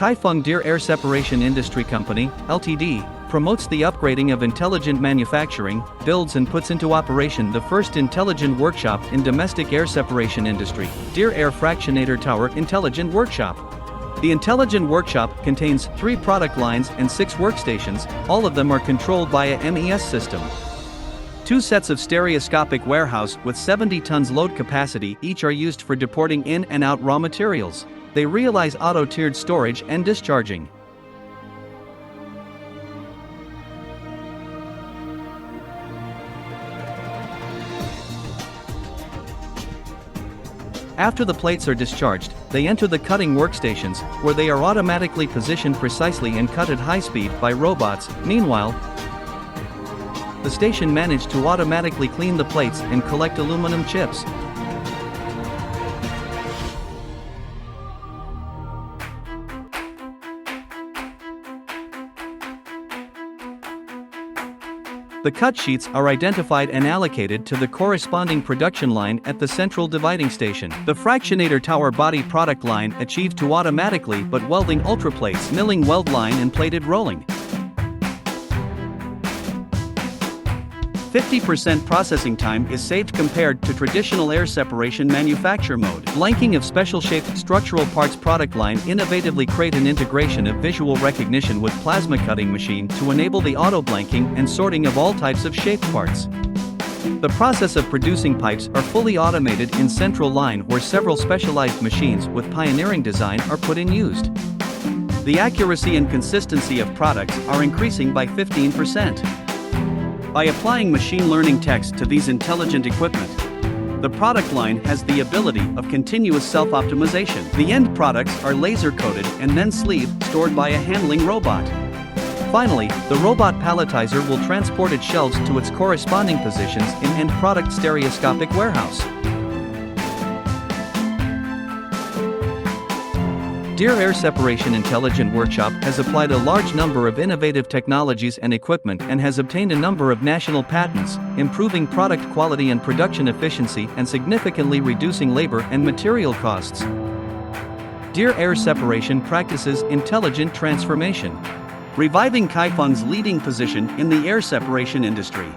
Kaifeng Deer Air Separation Industry Company, Ltd., promotes the upgrading of intelligent manufacturing, builds and puts into operation the first intelligent workshop in domestic air separation industry, Deer Air Fractionator Tower Intelligent Workshop. The Intelligent Workshop contains 3 product lines and 6 workstations, all of them are controlled by a MES system. 2 sets of stereoscopic warehouse with 70 tons load capacity each are used for deporting in and out raw materials. They realize auto-tiered storage and discharging. After the plates are discharged, they enter the cutting workstations, where they are automatically positioned precisely and cut at high speed by robots. Meanwhile, the station managed to automatically clean the plates and collect aluminum chips. The cut sheets are identified and allocated to the corresponding production line at the central dividing station. The fractionator tower body product line achieved to automatically but welding ultraplates, milling weld line and plated rolling. 50% processing time is saved compared to traditional air separation manufacture mode. Blanking of special-shaped structural parts product line innovatively create an integration of visual recognition with plasma cutting machine to enable the auto-blanking and sorting of all types of shaped parts. The process of producing pipes are fully automated in central line where several specialized machines with pioneering design are put in used. The accuracy and consistency of products are increasing by 15%. By applying machine learning text to these intelligent equipment, the product line has the ability of continuous self-optimization. The end products are laser-coated and then stored by a handling robot. Finally, the robot palletizer will transport its shelves to its corresponding positions in end product stereoscopic warehouse. Deer Air Separation Intelligent Workshop has applied a large number of innovative technologies and equipment and has obtained a number of national patents, improving product quality and production efficiency and significantly reducing labor and material costs. Deer Air Separation practices intelligent transformation, reviving Kaifeng's leading position in the air separation industry.